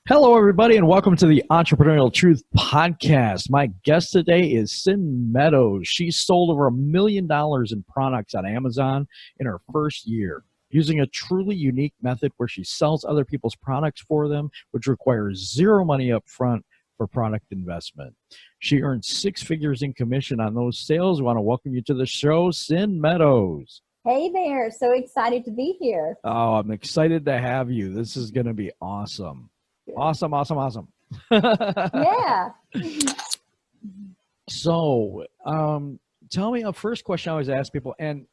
Hello, everybody, and welcome to the Entrepreneurial Truth Podcast. My guest today is Sin Meadows. She sold over $1 million in products on Amazon in her first year, using a truly unique method where she sells other people's products for them, which requires zero money up front for product investment. She earned 6 figures in commission on those sales. I want to welcome you to the show, Sin Meadows. Hey there, so excited to be here. Oh, I'm excited to have you. This is going to be awesome. Awesome. Yeah. So, tell me, a first question I always ask people, and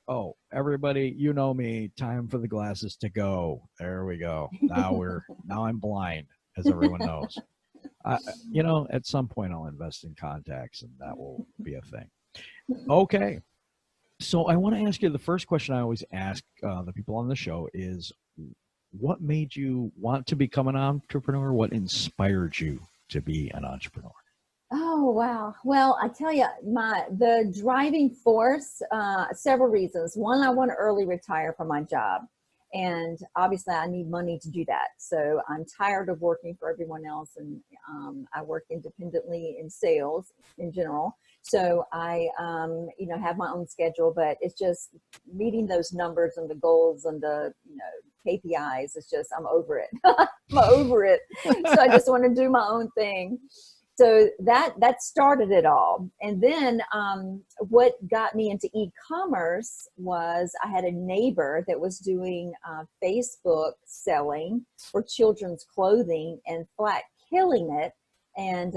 everybody, you know me, time for the glasses to go. There we go. Now I'm blind, as everyone knows. At some point I'll invest in contacts, and that will be a thing. Okay. So I want to ask you, the first question I always ask the people on the show is, what made you want to become an entrepreneur? What inspired you to be an entrepreneur? Oh, wow. Well, I tell you, the driving force, several reasons. One, I want to early retire from my job. And obviously I need money to do that. So I'm tired of working for everyone else. And I work independently in sales in general. So I, have my own schedule, but it's just meeting those numbers and the goals and the, KPIs. It's just, I'm over it. I'm over it. So I just want to do my own thing. So that started it all. And then what got me into e-commerce was I had a neighbor that was doing Facebook selling for children's clothing and flat killing it. And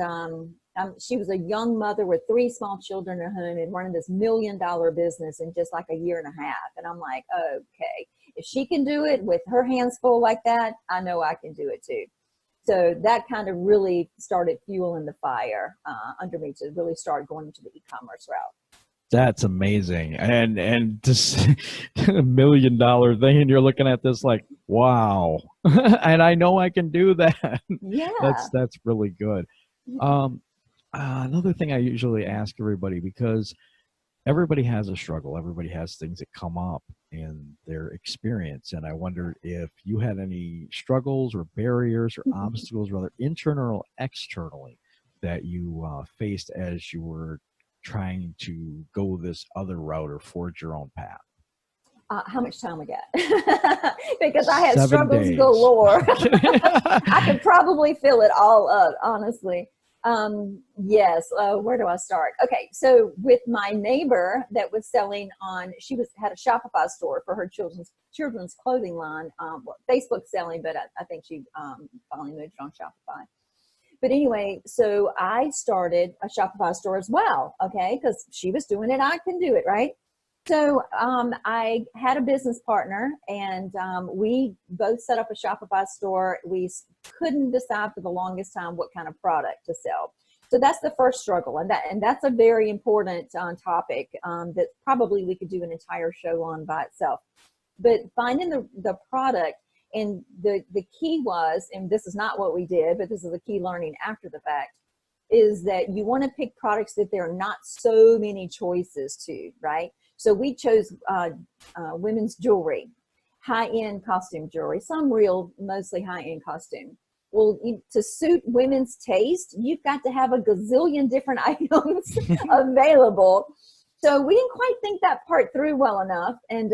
she was a young mother with 3 small children at home and running this $1 million business in just like a year and a half. And I'm like, okay, if she can do it with her hands full like that, I know I can do it too. So that kind of really started fueling the fire under me to really start going into the e-commerce route. That's amazing. And just $1 million thing, and you're looking at this like, wow. And I know I can do that. Yeah. That's really good. Another thing I usually ask everybody, because everybody has a struggle, everybody has things that come up in their experience, and I wondered if you had any struggles or barriers or obstacles, whether internal or externally, that you faced as you were trying to go this other route or forge your own path. How much time we got? Because I had 7 struggles days. galore. I could probably fill it all up, honestly. Yes. Where do I start? Okay. So with my neighbor that was selling she had a Shopify store for her children's clothing line, Facebook selling, but I think she finally moved on Shopify. But anyway, so I started a Shopify store as well. Okay. Cause she was doing it. I can do it. Right. So I had a business partner, and we both set up a Shopify store. We couldn't decide for the longest time what kind of product to sell. So that's the first struggle, and that's a very important topic that probably we could do an entire show on by itself. But finding the product, and the key was, and this is not what we did, but this is a key learning after the fact, is that you want to pick products that there are not so many choices to, right? So we chose women's jewelry, high-end costume jewelry, some real, mostly high-end costume. Well, to suit women's taste, you've got to have a gazillion different items available. So we didn't quite think that part through well enough. And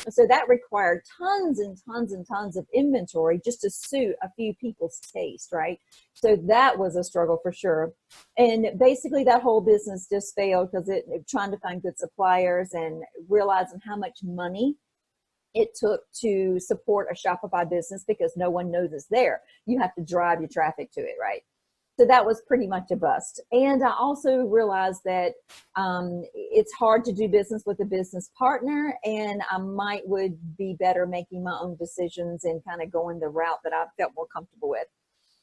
so that required tons and tons and tons of inventory just to suit a few people's taste, right? So that was a struggle for sure. And basically that whole business just failed because it trying to find good suppliers and realizing how much money it took to support a Shopify business, because no one knows it's there. You have to drive your traffic to it, right? So that was pretty much a bust. And I also realized that it's hard to do business with a business partner, and I would be better making my own decisions and kind of going the route that I felt more comfortable with.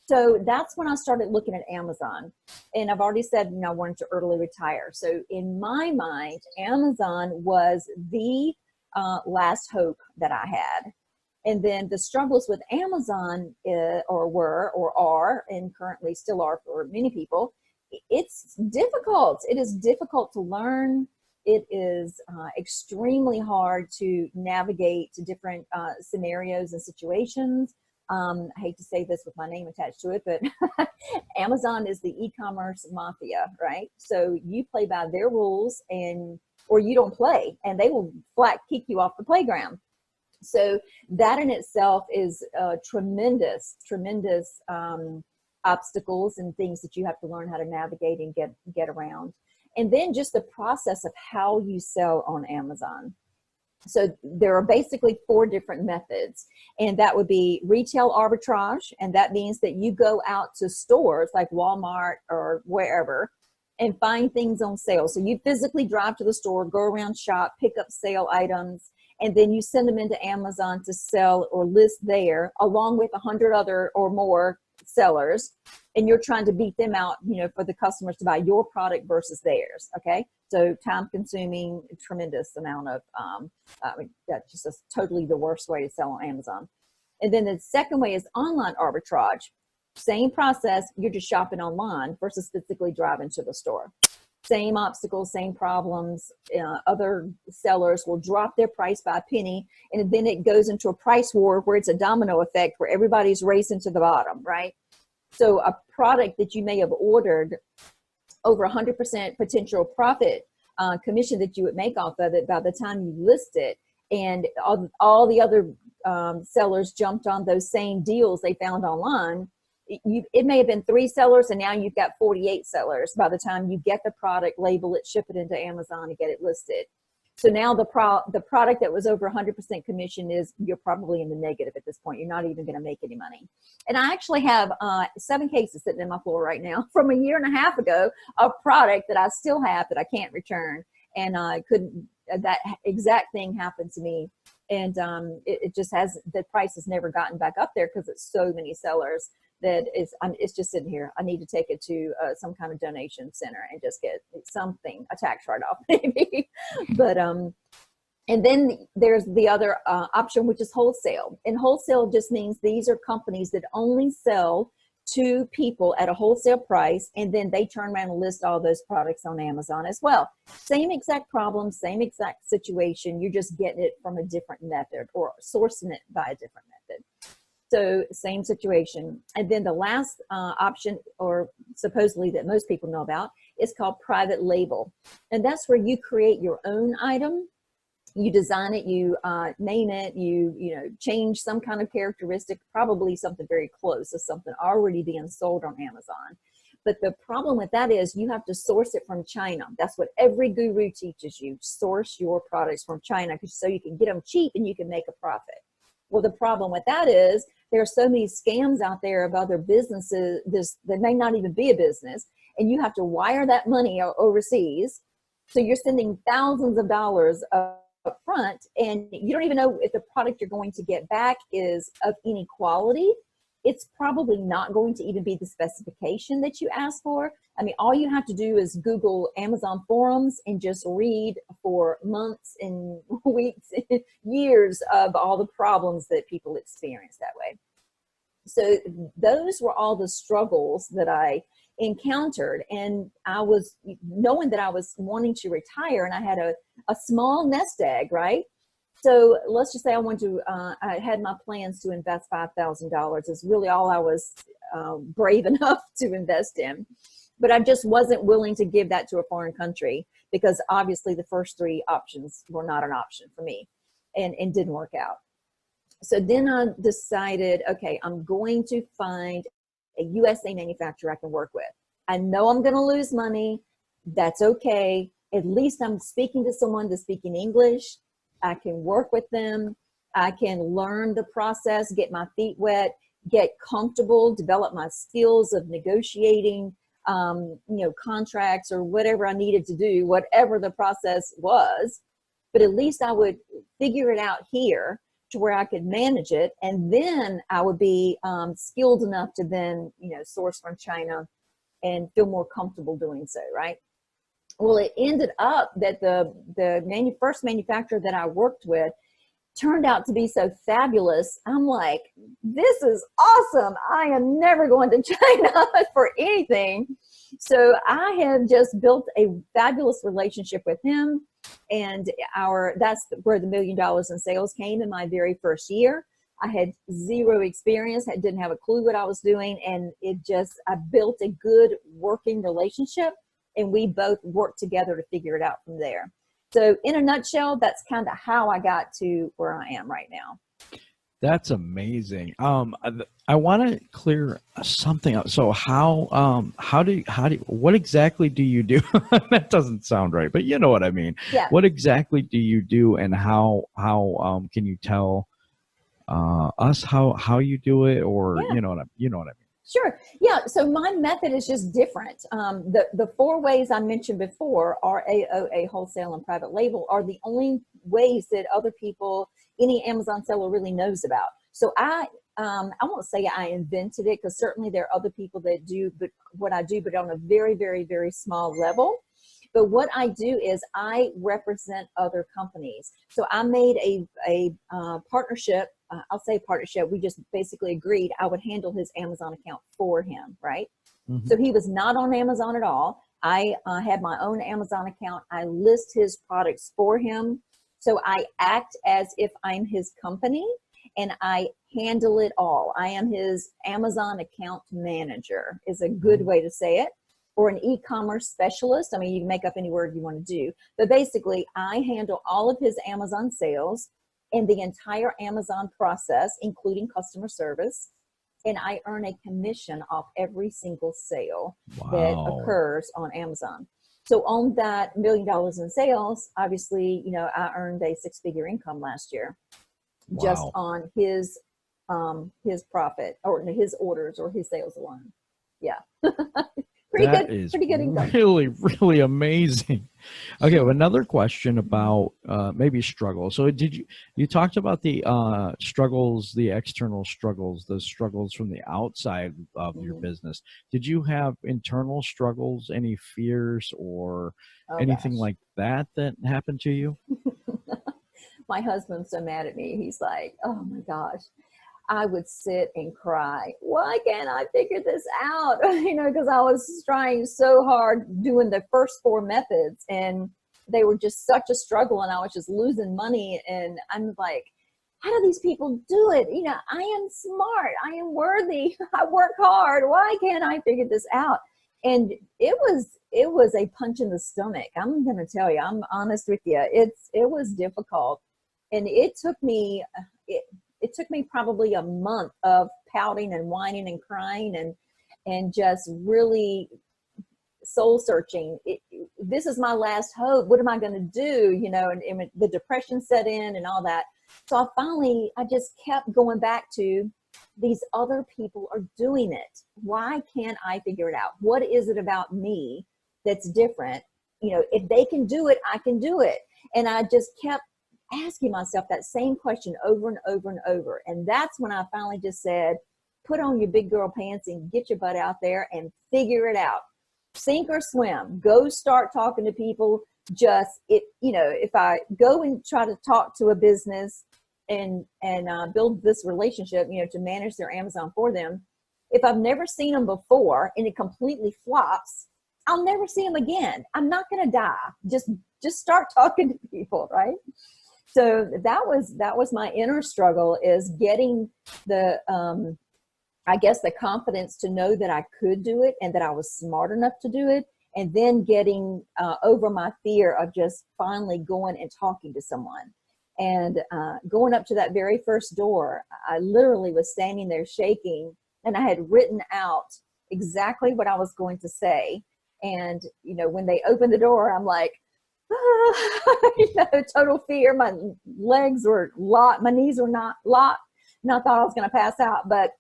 So that's when I started looking at Amazon. And I've already said, I wanted to early retire. So in my mind, Amazon was the last hope that I had. And then the struggles with Amazon are, and currently still are for many people, it's difficult. It is difficult to learn. It is extremely hard to navigate to different scenarios and situations. I hate to say this with my name attached to it, but Amazon is the e-commerce mafia, right? So you play by their rules or you don't play, and they will flat kick you off the playground. So that in itself is tremendous obstacles and things that you have to learn how to navigate and get around. And then just the process of how you sell on Amazon. So there are basically 4 different methods, and that would be retail arbitrage. And that means that you go out to stores like Walmart or wherever and find things on sale. So you physically drive to the store, go around, shop, pick up sale items, and then you send them into Amazon to sell or list there along with 100 other or more sellers. And you're trying to beat them out, for the customers to buy your product versus theirs. Okay. So time consuming, tremendous amount of, that's just totally the worst way to sell on Amazon. And then the second way is online arbitrage. Same process. You're just shopping online versus physically driving to the store. Same obstacles, same problems. Other sellers will drop their price by a penny, and then it goes into a price war where it's a domino effect where everybody's racing to the bottom, right? So a product that you may have ordered, over 100% potential profit commission that you would make off of it by the time you list it, and all the other sellers jumped on those same deals they found online. It may have been 3 sellers, and now you've got 48 sellers by the time you get the product, label it, ship it into Amazon, and get it listed. So now the product that was over 100% commission you're probably in the negative at this point. You're not even going to make any money. And I actually have 7 cases sitting in my floor right now from a year and a half ago of product that I still have that I can't return. And that exact thing happened to me. And it just the price has never gotten back up there because it's so many sellers that it's just sitting here. I need to take it to some kind of donation center and just get something, a tax write-off maybe. But and then there's the other option, which is wholesale. And wholesale just means these are companies that only sell to people at a wholesale price, and then they turn around and list all those products on Amazon as well. Same exact problem, same exact situation. You're just getting it from a different method or sourcing it by a different method. So same situation. And then the last option, or supposedly that most people know about, is called private label. And that's where you create your own item. You design it, you name it, you change some kind of characteristic, probably something very close to something already being sold on Amazon. But the problem with that is you have to source it from China. That's what every guru teaches you. Source your products from China so you can get them cheap and you can make a profit. Well, the problem with that is there are so many scams out there of other businesses that may not even be a business, and you have to wire that money overseas. So you're sending thousands of dollars up front, and you don't even know if the product you're going to get back is of any quality. It's probably not going to even be the specification that you asked for. I mean, all you have to do is Google Amazon forums and just read for months and weeks and years of all the problems that people experience that way. So those were all the struggles that I encountered. And I was knowing that I was wanting to retire, and I had a small nest egg, right? So let's just say I had my plans to invest $5,000 is really all I was brave enough to invest in. But I just wasn't willing to give that to a foreign country because obviously the first 3 options were not an option for me and didn't work out. So then I decided, okay, I'm going to find a USA manufacturer I can work with. I know I'm going to lose money. That's okay. At least I'm speaking to someone that's speaking English. I can work with them. I can learn the process, get my feet wet, get comfortable, develop my skills of negotiating, contracts or whatever I needed to do, whatever the process was. But at least I would figure it out here to where I could manage it. And then I would be skilled enough to then, source from China and feel more comfortable doing so, right? Well, it ended up that the first manufacturer that I worked with turned out to be so fabulous. I'm like, this is awesome. I am never going to China for anything. So I have just built a fabulous relationship with him. And that's where the $1 million in sales came in my very first year. I had zero experience. I didn't have a clue what I was doing. And I built a good working relationship, and we both worked together to figure it out from there. So in a nutshell, that's kind of how I got to where I am right now. That's amazing. I want to clear something out. So what exactly do you do? That doesn't sound right, but you know what I mean. Yeah. What exactly do you do, and how can you tell us how you do it, or Yeah. you know what I mean? Sure. Yeah. So my method is just different. The four ways I mentioned before, RAOA, wholesale, and private label, are the only ways that other people, any Amazon seller, really knows about. So I won't say I invented it, because certainly there are other people that do what I do, but on a very, very, very small level. But what I do is I represent other companies. So I made a partnership. I'll say partnership. We just basically agreed I would handle his Amazon account for him, right? Mm-hmm. So he was not on Amazon at all. I had my own Amazon account. I list his products for him. So I act as if I'm his company, and I handle it all. I am his Amazon account manager, is a good way to say it, or an e-commerce specialist. I mean, you can make up any word you want to do, but basically I handle all of his Amazon sales and the entire Amazon process, including customer service. And I earn a commission off every single sale that occurs on Amazon. So on that $1 million in sales, obviously, I earned a 6-figure income last year, just on his profit, or his orders, or his sales alone. Yeah. Pretty good income. Really, really amazing. Okay, well, another question about maybe struggle. So you talked about the struggles, the external struggles, the struggles from the outside of your business. Did you have internal struggles, any fears, or anything like that happened to you? My husband's so mad at me. He's like, oh my gosh. I would sit and cry. Why can't I figure this out? Because I was trying so hard doing the first 4 methods, and they were just such a struggle, and I was just losing money. And I'm like, how do these people do it? I am smart. I am worthy. I work hard. Why can't I figure this out? And it was a punch in the stomach. I'm going to tell you, I'm honest with you. It was difficult. And it took me probably a month of pouting and whining and crying and just really soul searching. This is my last hope. What am I going to do? And the depression set in and all that. So I just kept going back to, these other people are doing it. Why can't I figure it out? What is it about me that's different? If they can do it, I can do it. And I just kept asking myself that same question over and over and over. And that's when I finally just said, put on your big girl pants and get your butt out there and figure it out. Sink or swim. Go start talking to people. If I go and try to talk to a business and build this relationship, to manage their Amazon for them, if I've never seen them before and it completely flops, I'll never see them again. I'm not going to die. Just start talking to people, right? So that was my inner struggle, is getting the confidence to know that I could do it and that I was smart enough to do it. And then getting over my fear of just finally going and talking to someone. And going up to that very first door, I literally was standing there shaking, and I had written out exactly what I was going to say. And, when they opened the door, I'm like, total fear. My legs were locked. My knees were not locked. And I thought I was going to pass out. But,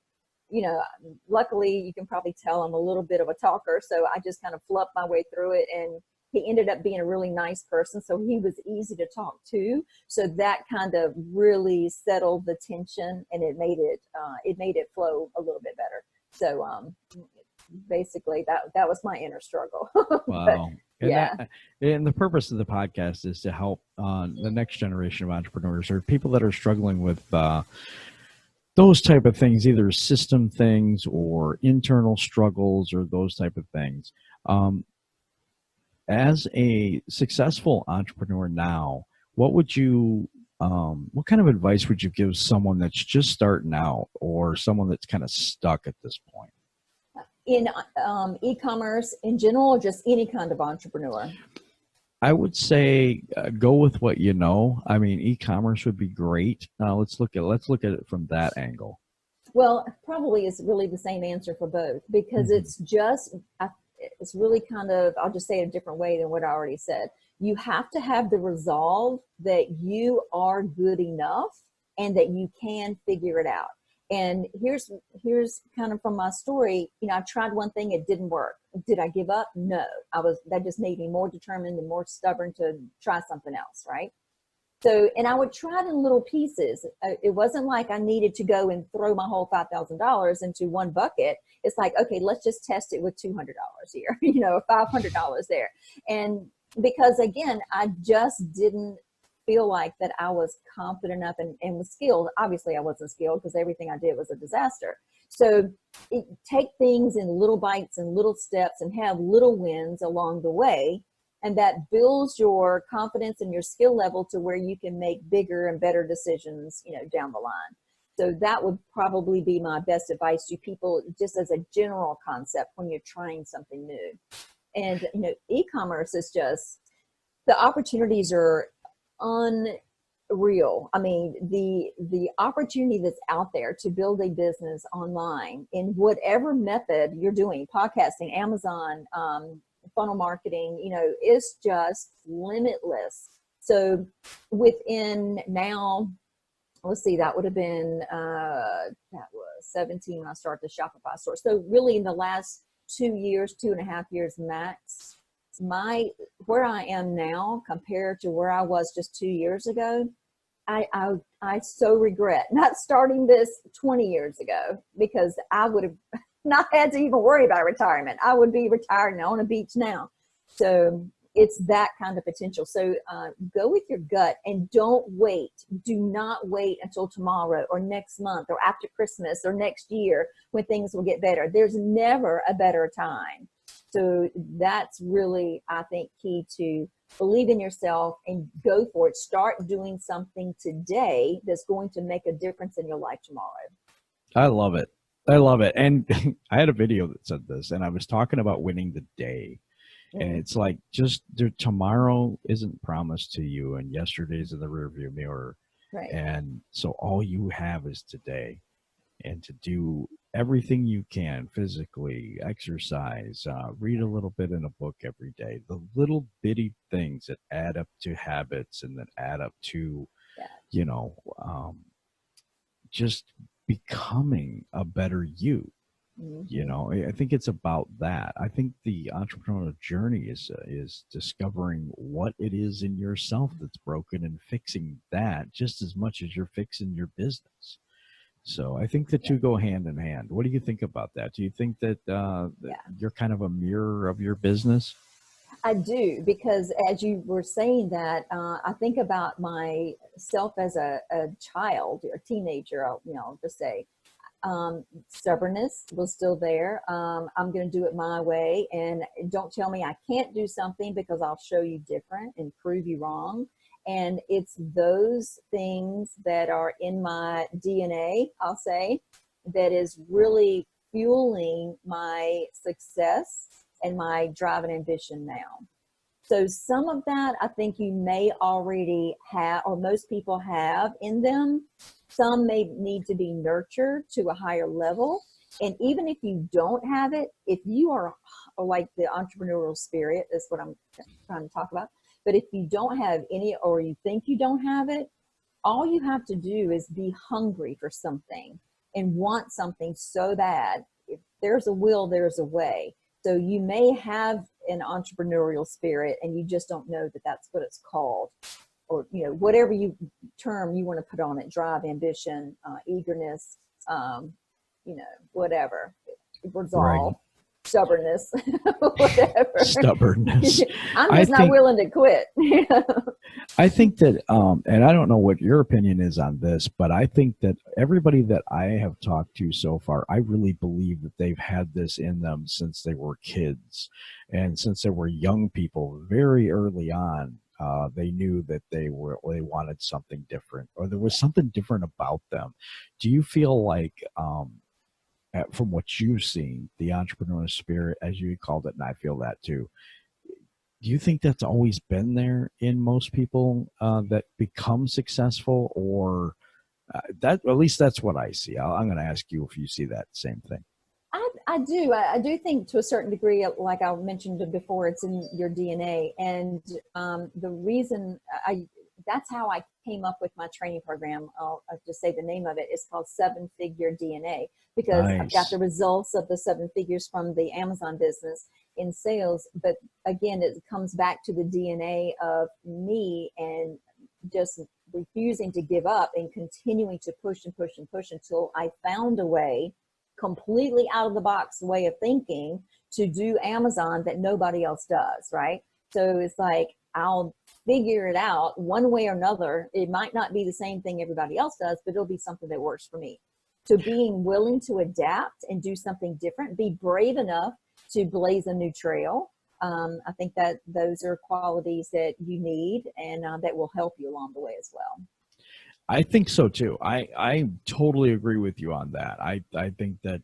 luckily, you can probably tell I'm a little bit of a talker. So I just kind of fluffed my way through it. And he ended up being a really nice person. So he was easy to talk to. So that kind of really settled the tension, and it made it flow a little bit better. So basically that was my inner struggle. Wow. But, and the purpose of the podcast is to help the next generation of entrepreneurs, or people that are struggling with those type of things, either system things or internal struggles or those type of things. As a successful entrepreneur now, what would you what kind of advice would you give someone that's just starting out or someone that's kind of stuck at this point? In e-commerce in general, or just any kind of entrepreneur? I would say go with what you know. I mean, e-commerce would be great. Let's look at it from that angle. Well, probably is really the same answer for both, because Mhm. it's just, it's really kind of, I'll just say it a different way than what I already said. You have to have the resolve that you are good enough and that you can figure it out. And here's kind of from my story. I tried one thing, it didn't work. Did I give up? No. That just made me more determined and more stubborn to try something else, right? So, and I would try it in little pieces. It wasn't like I needed to go and throw my whole $5,000 into one bucket. It's like, okay, let's just test it with $200 here, $500 there. And because again, I just didn't feel like that I was confident enough and was skilled. Obviously I wasn't skilled because everything I did was a disaster. So take things in little bites and little steps and have little wins along the way. And that builds your confidence and your skill level to where you can make bigger and better decisions, down the line. So that would probably be my best advice to people, just as a general concept when you're trying something new. And, e-commerce is just, the opportunities are unreal. I mean, the opportunity that's out there to build a business online in whatever method you're doing, podcasting, Amazon, funnel marketing, is just limitless. So within now, let's see, that would have been, that was 17 when I started the Shopify store. So really in the last 2.5 years max, where I am now compared to where I was just 2 years ago, I so regret not starting this 20 years ago, because I would have not had to even worry about retirement. I would be retired and on a beach now. So it's that kind of potential. So go with your gut and don't wait. Do not wait until tomorrow or next month or after Christmas or next year when things will get better. There's never a better time. So that's really, I think, key to believe in yourself and go for it. Start doing something today that's going to make a difference in your life tomorrow. I love it. I love it. And I had a video that said this, and I was talking about winning the day. And it's like, just tomorrow isn't promised to you, and yesterday's in the rearview mirror. Right. And so all you have is today, and to do everything you can physically, exercise, read a little bit in a book every day, the little bitty things that add up to habits and then add up to, just becoming a better you. I think it's about that. I think the entrepreneurial journey is discovering what it is in yourself that's broken and fixing that just as much as you're fixing your business. So I think the two go hand in hand. What do you think about that? Do you think that, that you're kind of a mirror of your business? I do, because as you were saying that, I think about myself as a child or teenager. I'll just say, stubbornness was still there. I'm going to do it my way, and don't tell me I can't do something, because I'll show you different and prove you wrong. And it's those things that are in my DNA, I'll say, that is really fueling my success and my drive and ambition now. So some of that I think you may already have, or most people have in them. Some may need to be nurtured to a higher level. And even if you don't have it, if you are like the entrepreneurial spirit, is what I'm trying to talk about. But if you don't have any, or you think you don't have it, all you have to do is be hungry for something and want something so bad. If there's a will, there's a way. So you may have an entrepreneurial spirit and you just don't know that that's what it's called, or whatever term you want to put on it: drive, ambition, eagerness, whatever, resolve, Right. stubbornness, whatever. Stubbornness. I'm just not willing to quit. I think that, and I don't know what your opinion is on this, but I think that everybody that I have talked to so far, I really believe that they've had this in them since they were kids, and since they were young people very early on. They knew that they wanted something different, or there was something different about them. Do you feel like, from what you've seen, the entrepreneurial spirit, as you called it, and I feel that too, do you think that's always been there in most people that become successful, or that, at least that's what I see? I'm going to ask you if you see that same thing. I do. I do think to a certain degree, like I mentioned before, it's in your DNA. And the reason that's how I came up with my training program. I'll just say the name of it. It's called 7-Figure DNA, because I've got the results of the 7 figures from the Amazon business in sales. But again, it comes back to the DNA of me, and just refusing to give up and continuing to push and push and push until I found a way, completely out of the box way of thinking, to do Amazon that nobody else does, right? So it's like, I'll figure it out one way or another. It might not be the same thing everybody else does, but it'll be something that works for me. So being willing to adapt and do something different, be brave enough to blaze a new trail. I think that those are qualities that you need, and that will help you along the way as well. I think so too. I totally agree with you on that. I think that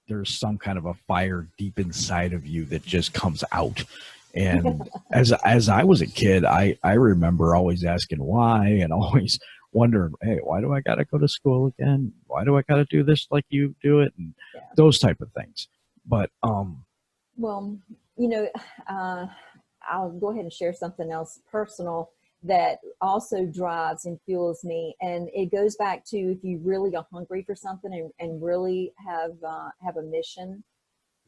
there's some kind of a fire deep inside of you that just comes out. And as I was a kid, I remember always asking why, and always wondering, hey, why do I got to go to school again? Why do I got to do this like you do it? And those type of things. But well, you know, I'll go ahead and share something else personal that also drives and fuels me. And it goes back to, if you really are hungry for something and really have a mission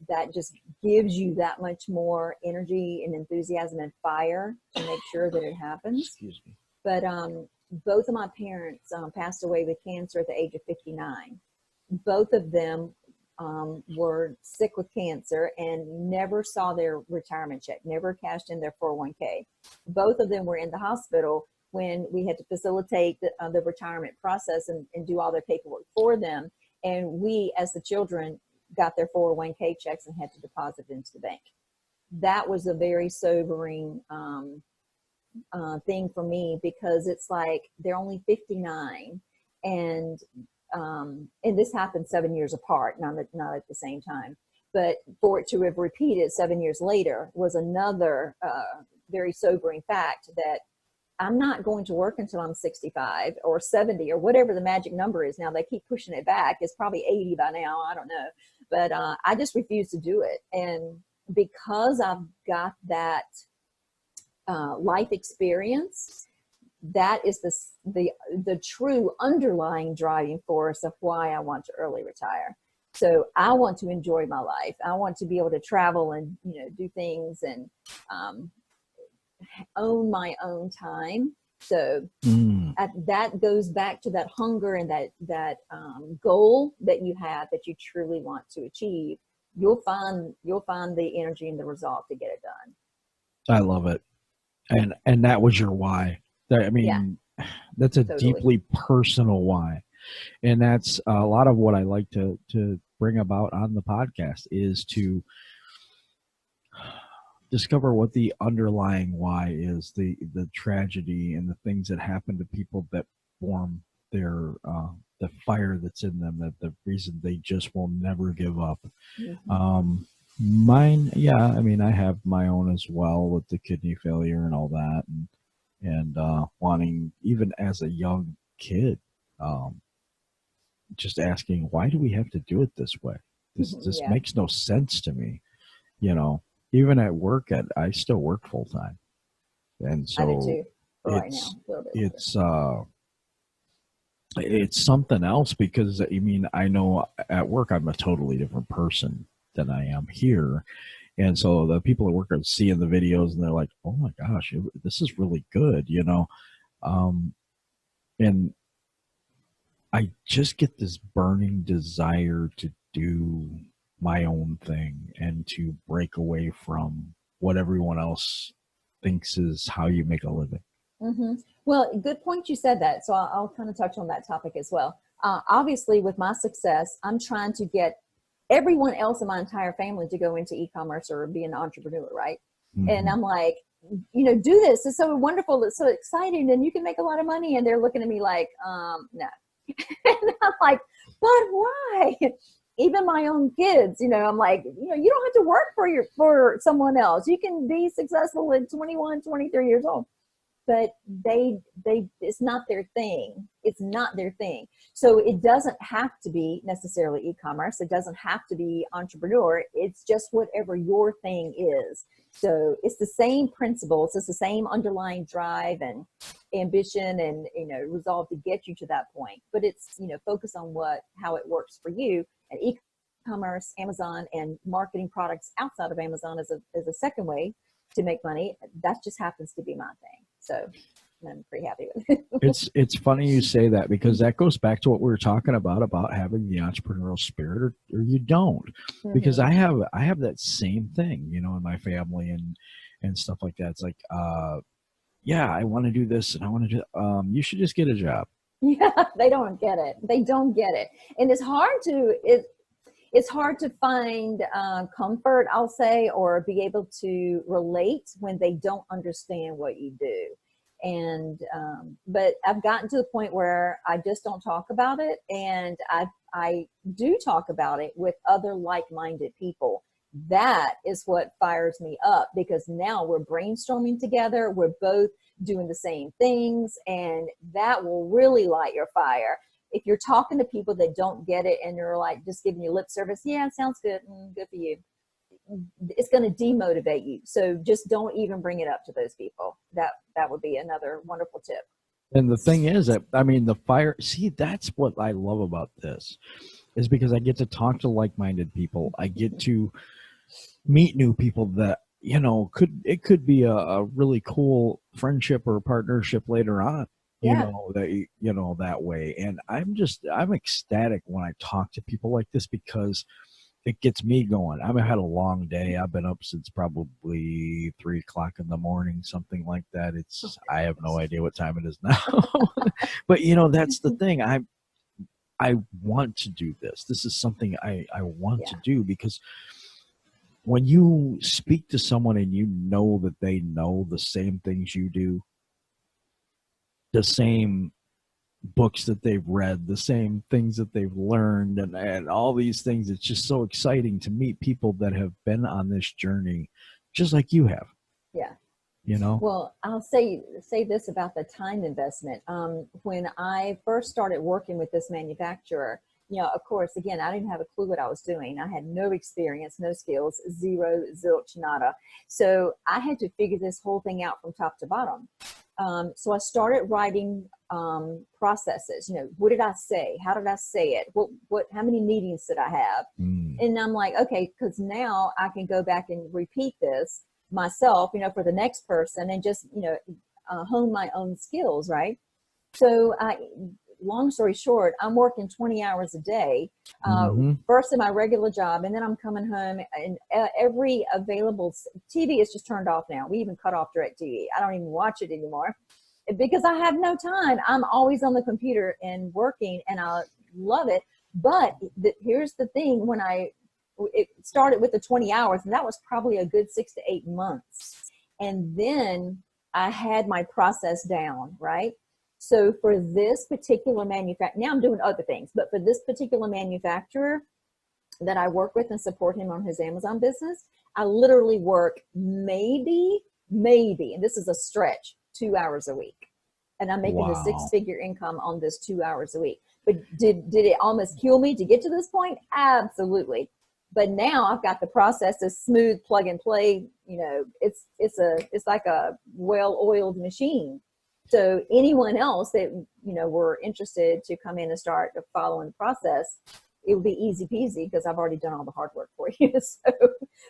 that just gives you that much more energy and enthusiasm and fire to make sure that it happens. Excuse me. But both of my parents passed away with cancer at the age of 59. Both of them were sick with cancer and never saw their retirement check, never cashed in their 401k. Both of them were in the hospital when we had to facilitate the retirement process and do all their paperwork for them. And we, as the children, got their 401k checks and had to deposit it into the bank. That was a very sobering thing for me, because it's like, they're only 59, and this happened 7 years apart, not at the same time. But for it to have repeated 7 years later was another very sobering fact, that I'm not going to work until I'm 65 or 70 or whatever the magic number is now. They keep pushing it back. It's probably 80 by now. I don't know. But I just refuse to do it. And because I've got that life experience, that is the true underlying driving force of why I want to early retire. So I want to enjoy my life. I want to be able to travel and, do things and own my own time. So that goes back to that hunger and that goal that you have, that you truly want to achieve. You'll find the energy and the resolve to get it done. I love it. And that was your why. I mean, that's a Totally. deeply personal why. And that's a lot of what I like to bring about on the podcast, is to discover what the underlying why is, the tragedy and the things that happen to people that form their the fire that's in them, that the reason they just will never give up. Mine, I mean, I have my own as well, with the kidney failure and all that, and wanting, even as a young kid, just asking, why do we have to do it this way? This makes no sense to me. Even at work, I still work full time, and so I do too, right now. It's something else, because I mean, I know at work I'm a totally different person than I am here. And so the people at work are seeing the videos and they're like, oh my gosh, this is really good, and I just get this burning desire to do my own thing and to break away from what everyone else thinks is how you make a living. Well, good point you said that. So I'll kind of touch on that topic as well. Obviously, with my success, I'm trying to get everyone else in my entire family to go into e-commerce or be an entrepreneur, right? And I'm like, do this. It's so wonderful. It's so exciting. And you can make a lot of money. And they're looking at me like, no. And I'm like, but why? Even my own kids, I'm like, you don't have to work for someone else. You can be successful at 21, 23 years old. But it's not their thing. It's not their thing. So it doesn't have to be necessarily e-commerce. It doesn't have to be entrepreneur. It's just whatever your thing is. So it's the same principles. It's the same underlying drive and ambition and, resolve to get you to that point. But it's, focus on how it works for you. And e-commerce, Amazon, and marketing products outside of Amazon as a second way to make money. That just happens to be my thing. So I'm pretty happy with it. It's funny you say that, because that goes back to what we were talking about having the entrepreneurial spirit or you don't. Mm-hmm. Because I have that same thing, in my family and stuff like that. It's like, yeah, I want to do this and I want to do, you should just get a job. Yeah, they don't get it. They don't get it. And it's hard to find comfort, I'll say, or be able to relate when they don't understand what you do. And but I've gotten to the point where I just don't talk about it, and I do talk about it with other like-minded people. That is what fires me up, because now we're brainstorming together. We're both doing the same things, and that will really light your fire. If you're talking to people that don't get it and they're like just giving you lip service, yeah, it sounds good, good for you, it's going to demotivate you. So just don't even bring it up to those people. That would be another wonderful tip. And the thing is that, the fire, see, that's what I love about this, is because I get to talk to like-minded people. I get to meet new people that, could be a really cool friendship or partnership later on. Yeah. That way. And I'm ecstatic when I talk to people like this, because it gets me going. I've had a long day. I've been up since probably 3:00 in the morning, something like that. I have no idea what time it is now. But that's the thing. I want to do this. This is something I want to do, because when you speak to someone and you know that they know the same things you do, the same books that they've read, the same things that they've learned, and all these things, it's just so exciting to meet people that have been on this journey just like you have. Yeah. Well, I'll say this about the time investment. When I first started working with this manufacturer, of course, again, I didn't have a clue what I was doing. I had no experience, no skills, zero, zilch, nada. So I had to figure this whole thing out from top to bottom. So I started writing processes. What did I say? How did I say it? How many meetings did I have? And I'm like, okay, because now I can go back and repeat this myself, for the next person, and just, hone my own skills, right? So long story short, I'm working 20 hours a day, first in my regular job, and then I'm coming home, and every available TV is just turned off now. We even cut off DirecTV. I don't even watch it anymore because I have no time. I'm always on the computer and working, and I love it. But here's the thing: it started with the 20 hours, and that was probably a good 6 to 8 months, and then I had my process down, right? So for this particular manufacturer, now I'm doing other things, but for this particular manufacturer that I work with and support him on his Amazon business, I literally work maybe, and this is a stretch, 2 hours a week. And I'm making a 6-figure income on this 2 hours a week. But did it almost kill me to get to this point? Absolutely. But now I've got the process of smooth plug and play. It's like a well-oiled machine. So anyone else that, were interested to come in and start following the process, it would be easy peasy because I've already done all the hard work for you. So,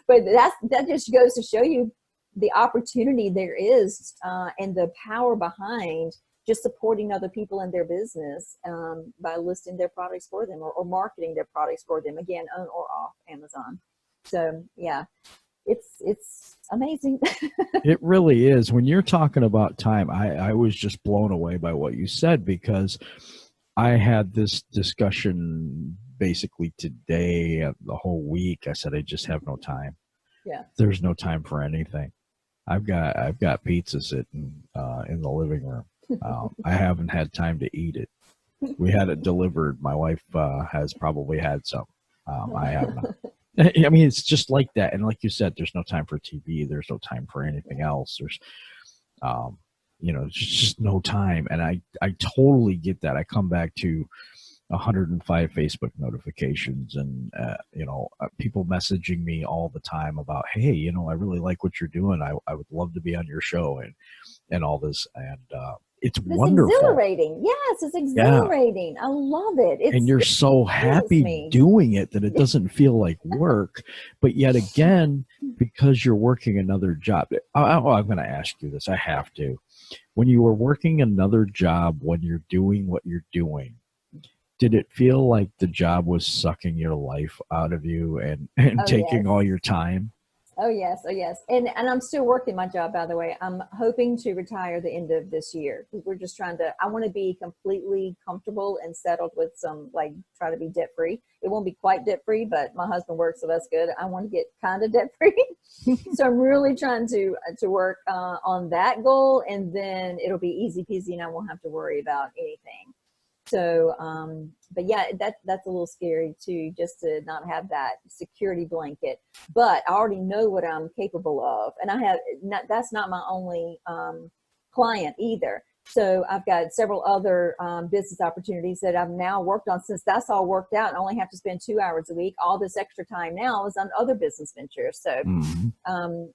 but that just goes to show you the opportunity there is and the power behind just supporting other people in their business by listing their products for them or marketing their products for them, again, on or off Amazon. So yeah, it's amazing. It really is. When you're talking about time, I was just blown away by what you said, because I had this discussion basically today, the whole week. I said, I just have no time. Yeah. There's no time for anything. I've got pizza sitting in the living room. I haven't had time to eat it. We had it delivered. My wife has probably had some. I have not. I mean, it's just like that. And like you said, there's no time for TV. There's no time for anything else. There's, um, there's just no time. And I totally get that. I come back to 105 Facebook notifications and, people messaging me all the time about, hey, I really like what you're doing. I would love to be on your show and all this. And it's It's wonderful. exhilarating. Yes, it's Yeah. exhilarating. I love it. And you're so happy me. doing it that it doesn't feel like work. But yet again, because you're working another job, I'm going to ask you this. I have to. When you were working another job, when you're doing what you're doing, did it feel like the job was sucking your life out of you and taking all your time? Oh yes, oh yes. And I'm still working my job, by the way. I'm hoping to retire the end of this year. We're just I want to be completely comfortable and settled with try to be debt free. It won't be quite debt free, but my husband works, so that's good. I want to get kind of debt free. So I'm really trying to work on that goal, and then it'll be easy peasy and I won't have to worry about anything. So, but yeah, that's a little scary too, just to not have that security blanket. But I already know what I'm capable of, and that's not my only client either. So I've got several other business opportunities that I've now worked on. Since that's all worked out, and I only have to spend 2 hours a week. All this extra time now is on other business ventures. So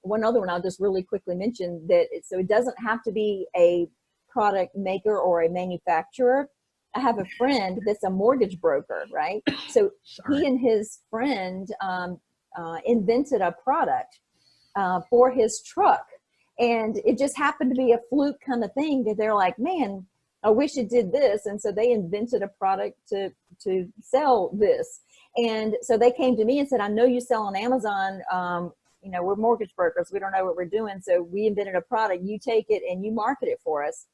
one other one I'll just really quickly mention so it doesn't have to be a product maker or a manufacturer. I have a friend that's a mortgage broker, right? So he and his friend invented a product for his truck. And it just happened to be a fluke kind of thing that they're like, man, I wish it did this. And so they invented a product to sell this. And so they came to me and said, I know you sell on Amazon. We're mortgage brokers. We don't know what we're doing. So we invented a product. You take it and you market it for us.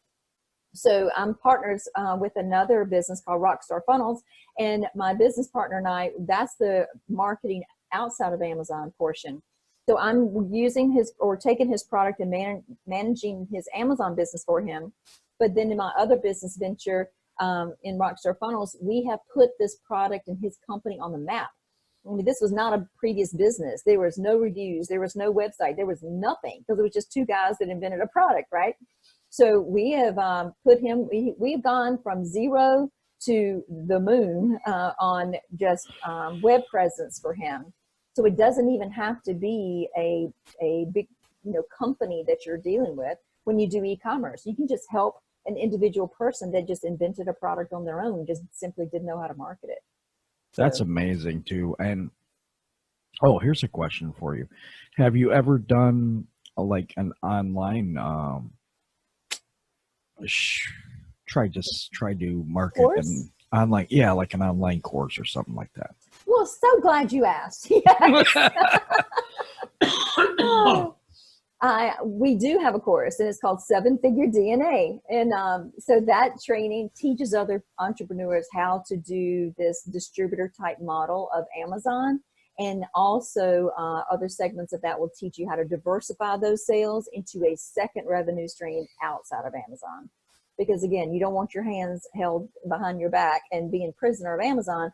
So I'm partners with another business called Rockstar Funnels, and my business partner and I, that's the marketing outside of Amazon portion. So I'm taking his product and managing his Amazon business for him. But then in my other business venture in Rockstar Funnels, we have put this product and his company on the map. I mean, this was not a previous business. There was no reviews. There was no website. There was nothing, because it was just two guys that invented a product, right? So we have we've gone from zero to the moon on just web presence for him. So it doesn't even have to be a big company that you're dealing with when you do e-commerce. You can just help an individual person that just invented a product on their own, just simply didn't know how to market it. That's amazing too. And here's a question for you. Have you ever done an online try to market an online, like an online course or something like that? Well, so glad you asked. Yes. We do have a course, and it's called 7-Figure DNA. And so that training teaches other entrepreneurs how to do this distributor type model of Amazon. And also other segments of that will teach you how to diversify those sales into a second revenue stream outside of Amazon. Because again, you don't want your hands held behind your back and being prisoner of Amazon.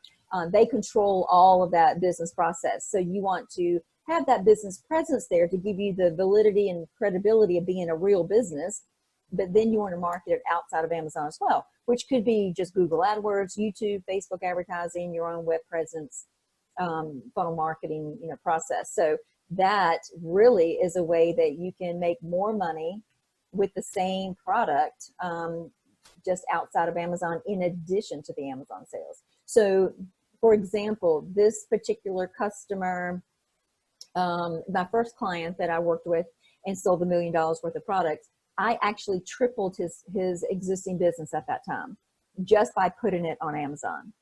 They control all of that business process. So you want to have that business presence there to give you the validity and credibility of being a real business. But then you want to market it outside of Amazon as well, which could be just Google AdWords, YouTube, Facebook advertising, your own web presence, funnel marketing, process. So that really is a way that you can make more money with the same product, just outside of Amazon, in addition to the Amazon sales. So for example, this particular customer, my first client that I worked with and sold $1 million worth of products, I actually tripled his existing business at that time just by putting it on Amazon.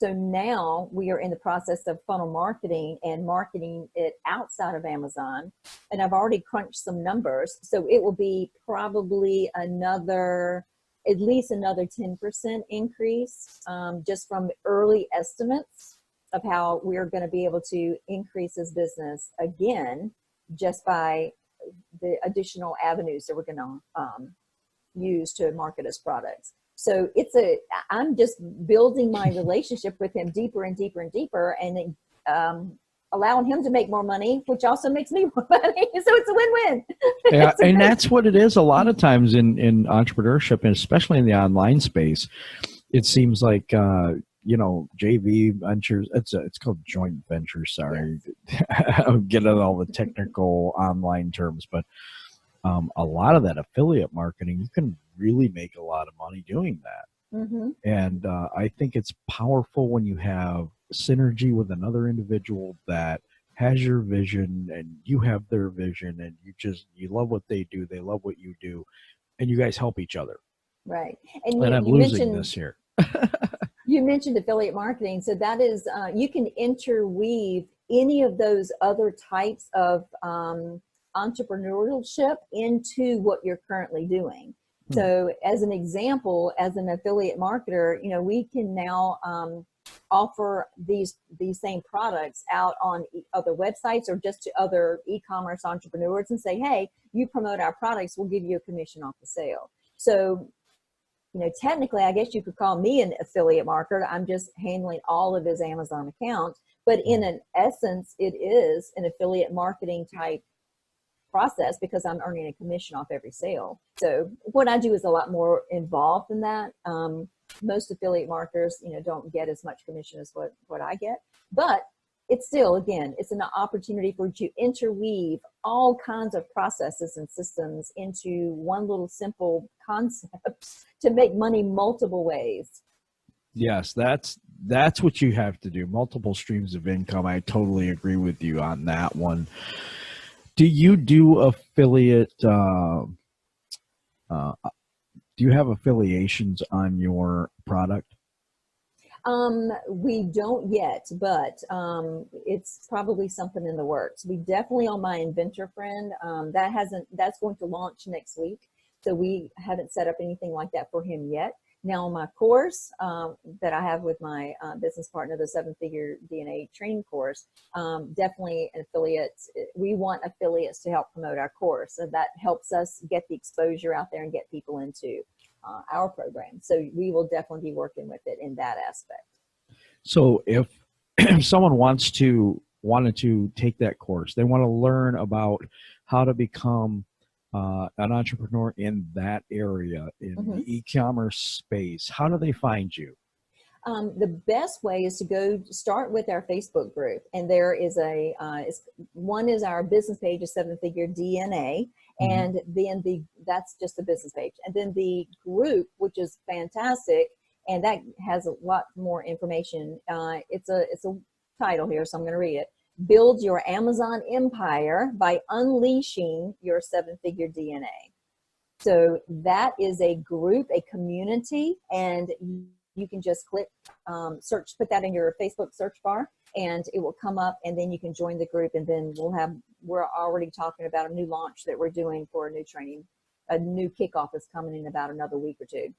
So now we are in the process of funnel marketing and marketing it outside of Amazon. And I've already crunched some numbers. So it will be probably at least another 10% increase, just from early estimates of how we're going to be able to increase his business again, just by the additional avenues that we're going to use to market his products. So I'm just building my relationship with him deeper and deeper and deeper, and allowing him to make more money, which also makes me more money. So it's a win-win. Yeah, and that's what it is a lot of times in entrepreneurship, and especially in the online space. It seems like JV ventures. It's called joint ventures. Sorry, yes. I'm getting all the technical online terms, but a lot of that affiliate marketing, you can really make a lot of money doing that. Mm-hmm. And I think it's powerful when you have synergy with another individual that has your vision and you have their vision, and you love what they do, they love what you do, and you guys help each other. Right. And I'm losing this here. You mentioned affiliate marketing. So that is, you can interweave any of those other types of entrepreneurship into what you're currently doing. So as an example, as an affiliate marketer, we can now offer these same products out on other websites or just to other e-commerce entrepreneurs and say, hey, you promote our products, we'll give you a commission off the sale. So, technically, I guess you could call me an affiliate marketer. I'm just handling all of his Amazon account. But in an essence, it is an affiliate marketing type process because I'm earning a commission off every sale. So what I do is a lot more involved than that. Most affiliate marketers, don't get as much commission as what I get. But it's still, again, it's an opportunity for you to interweave all kinds of processes and systems into one little simple concept to make money multiple ways. Yes, that's what you have to do. Multiple streams of income. I totally agree with you on that one. Do you do affiliate? Do you have affiliations on your product? We don't yet, but it's probably something in the works. We definitely, on my inventor friend, that's going to launch next week. So we haven't set up anything like that for him yet. Now, on my course that I have with my business partner, the 7-figure DNA training course, definitely affiliates. We want affiliates to help promote our course. So that helps us get the exposure out there and get people into our program. So we will definitely be working with it in that aspect. So if someone wanted to take that course, they want to learn about how to become an entrepreneur in that area, in the e-commerce space, how do they find you? The best way is to go start with our Facebook group. And there is one is our business page, a 7-figure DNA. And then that's just the business page. And then the group, which is fantastic, and that has a lot more information. It's a title here, so I'm going to read it. Build Your Amazon Empire by Unleashing Your 7-Figure DNA. So that is a group, a community, and you can just click search, put that in your Facebook search bar, and it will come up, and then you can join the group, and then we're already talking about a new launch that we're doing for a new training. A new kickoff is coming in about another week or two.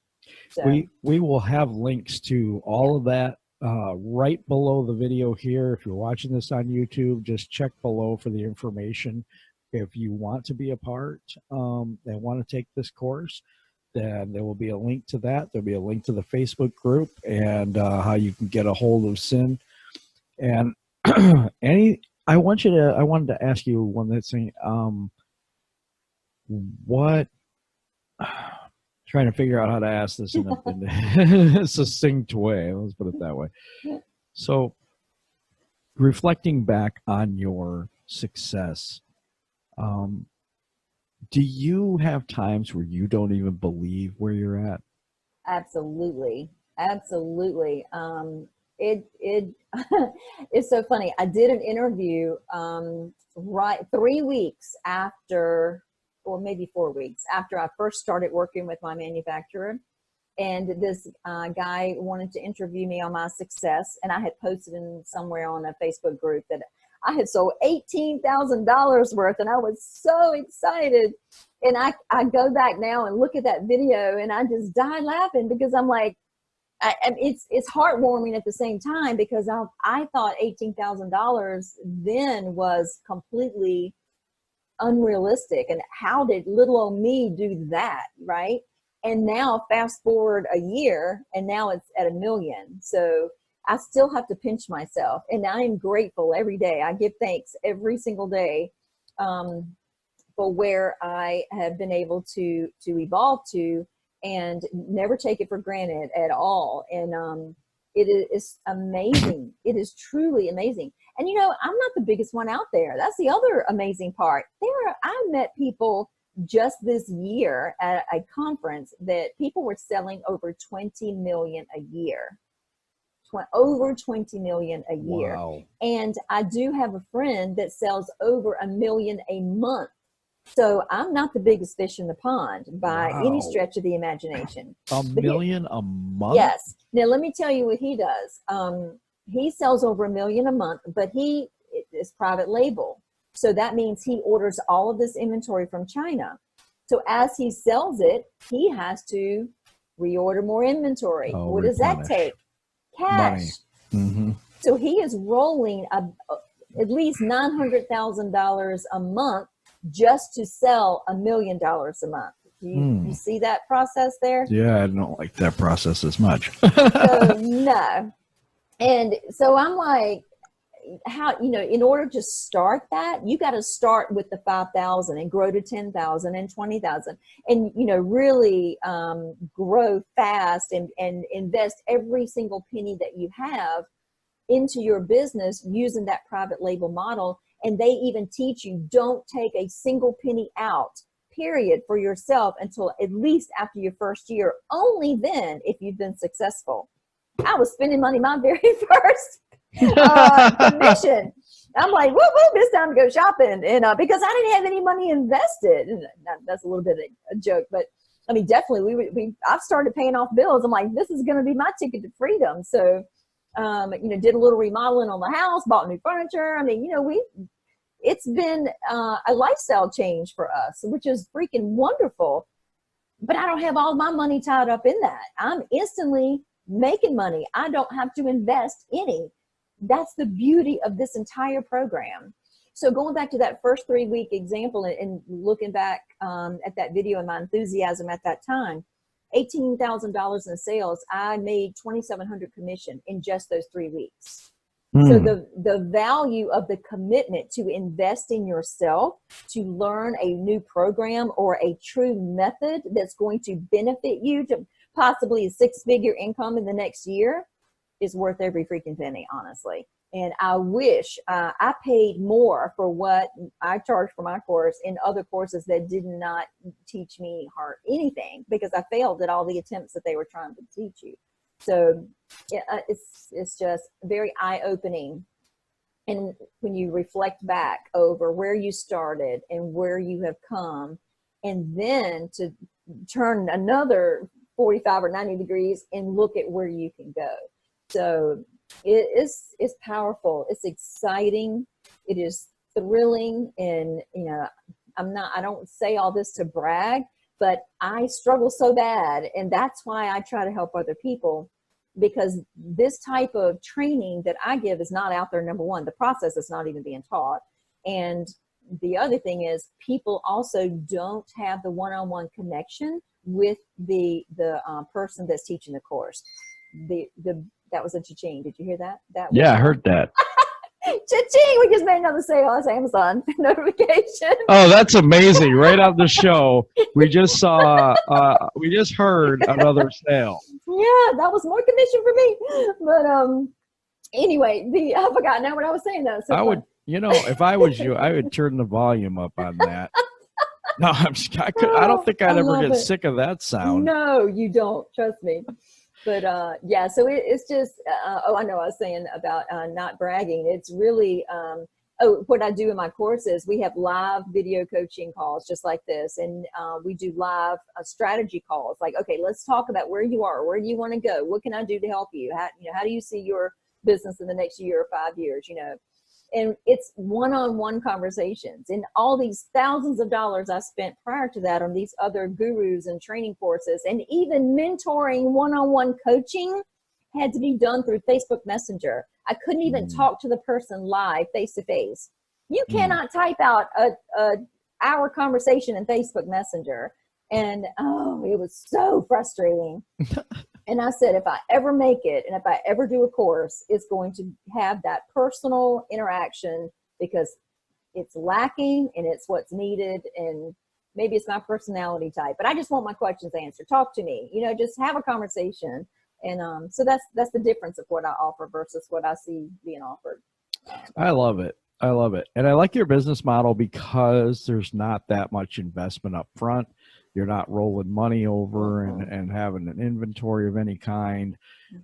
So we will have links to all of that right below the video here. If you're watching this on YouTube, just check below for the information. If you want to be a part and want to take this course, then there will be a link to that. There'll be a link to the Facebook group and how you can get a hold of Sin. And I wanted to ask you one thing. Trying to figure out how to ask this in a succinct way. Let's put it that way. So, reflecting back on your success, do you have times where you don't even believe where you're at? Absolutely. It's so funny. I did an interview 3 weeks after, or maybe 4 weeks after I first started working with my manufacturer. And this guy wanted to interview me on my success. And I had posted in somewhere on a Facebook group that I had sold $18,000 worth. And I was so excited. And I go back now and look at that video and I just die laughing because I'm like, it's heartwarming at the same time because I thought $18,000 then was completely unrealistic. And how did little old me do that? Right. And now fast forward a year and now it's at 1 million. So I still have to pinch myself, and I am grateful every day. I give thanks every single day for where I have been able to evolve to, and never take it for granted at all. And it is amazing. It is truly amazing. And I'm not the biggest one out there. That's the other amazing part. I met people just this year at a conference that people were selling over 20 million a year. Over 20 million a year. Wow. And I do have a friend that sells over 1 million a month. So I'm not the biggest fish in the pond by any stretch of the imagination. $1 million a month? Yes. Now let me tell you what he does. He sells over 1 million a month, but he is private label. So that means he orders all of this inventory from China. So as he sells it, he has to reorder more inventory. What does that take? Cash. Mm-hmm. So he is rolling at least $900,000 a month just to sell $1 million a month. You see that process there? Yeah, I don't like that process as much. So no. And so I'm like, how, in order to start that, you got to start with the 5,000 and grow to 10,000 and 20,000 and, really grow fast and invest every single penny that you have into your business using that private label model. And they even teach you, don't take a single penny out, period, for yourself until at least after your first year. Only then, if you've been successful. I was spending money my very first commission. I'm like, whoop, it's time to go shopping. And because I didn't have any money invested. And that's a little bit of a joke, but I mean, definitely I've started paying off bills. I'm like, this is going to be my ticket to freedom. So, did a little remodeling on the house, bought new furniture. I mean, it's been a lifestyle change for us, which is freaking wonderful. But I don't have all my money tied up in that. I'm instantly making money. I don't have to invest any. That's the beauty of this entire program. So going back to that first 3-week example and looking back at that video and my enthusiasm at that time, $18,000 in sales, I made 2,700 commission in just those 3 weeks. So the value of the commitment to invest in yourself, to learn a new program or a true method that's going to benefit you to possibly a 6-figure income in the next year is worth every freaking penny, honestly. And I wish I paid more for what I charged for my course in other courses that did not teach me anything, because I failed at all the attempts that they were trying to teach you. So it's just very eye-opening. And when you reflect back over where you started and where you have come, and then to turn another 45 or 90 degrees and look at where you can go. So it's powerful. It's exciting. It is thrilling. And, I don't say all this to brag, but I struggle so bad. And that's why I try to help other people, because this type of training that I give is not out there. Number one, the process is not even being taught. And the other thing is, people also don't have the one-on-one connection with the person that's teaching the course. That was a cha-ching. Did you hear that? Yeah, I heard that. Cha-ching! We just made another sale on Amazon notification. Oh, that's amazing! Right on the show, we just heard another sale. Yeah, that was more commission for me. But anyway, I forgot now what I was saying though. So I would, if I was you, I would turn the volume up on that. No, I don't think I'd ever get sick of that sound. No, you don't. Trust me. But yeah, so it's just, I know I was saying about not bragging. It's really, what I do in my courses, we have live video coaching calls just like this. And we do live strategy calls. Like, okay, let's talk about where you are. Where do you want to go? What can I do to help you? How do you see your business in the next year or 5 years, And it's one-on-one conversations. And all these thousands of dollars I spent prior to that on these other gurus and training courses, and even mentoring one-on-one coaching had to be done through Facebook Messenger. I couldn't even talk to the person live, face-to-face. You cannot type out hour conversation in Facebook Messenger. And oh, it was so frustrating. And I said, if I ever make it and if I ever do a course, it's going to have that personal interaction, because it's lacking and it's what's needed. And maybe it's my personality type, but I just want my questions answered. Talk to me, just have a conversation. And so that's the difference of what I offer versus what I see being offered. I love it. I love it. And I like your business model because there's not that much investment up front. You're not rolling money over and having an inventory of any kind.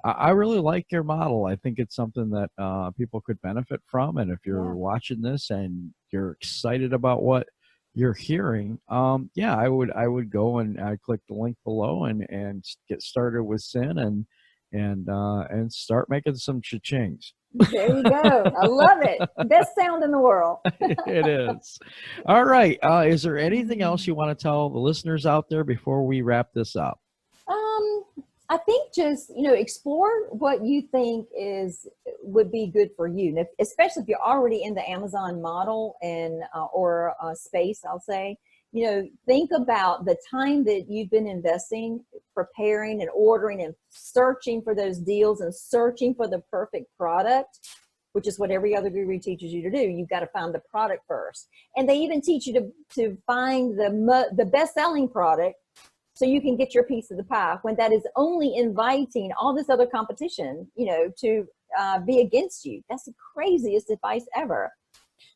I really like your model. I think it's something that people could benefit from. And if you're watching this and you're excited about what you're hearing, I would go and I'd click the link below and get started with Sin and start making some cha-chings. There you go. I love it. Best sound in the world. It is. All right. Is there anything else you want to tell the listeners out there before we wrap this up? I think just, explore what you think would be good for you. And especially if you're already in the Amazon model and, or space, I'll say, think about the time that you've been investing, preparing and ordering and searching for those deals and searching for the perfect product, which is what every other guru teaches you to do. You've got to find the product first. And they even teach you to find the best-selling product so you can get your piece of the pie, when that is only inviting all this other competition, to be against you. That's the craziest advice ever.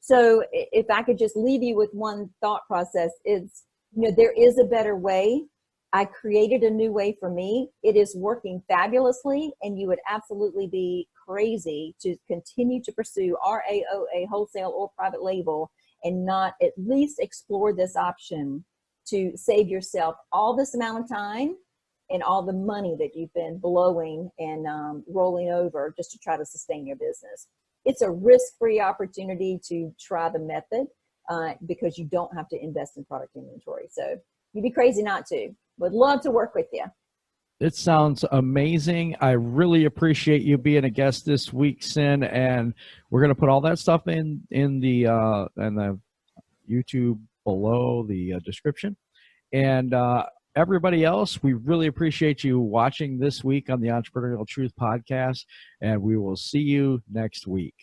So if I could just leave you with one thought process, it's, there is a better way. I created a new way for me. It is working fabulously, and you would absolutely be crazy to continue to pursue RAOA, wholesale or private label, and not at least explore this option to save yourself all this amount of time and all the money that you've been blowing and rolling over just to try to sustain your business. It's a risk-free opportunity to try the method because you don't have to invest in product inventory. So you'd be crazy not to. Would love to work with you. It sounds amazing. I really appreciate you being a guest this week, Sin, and we're going to put all that stuff in the YouTube below the description. And everybody else, we really appreciate you watching this week on the Entrepreneurial Truth podcast, and we will see you next week.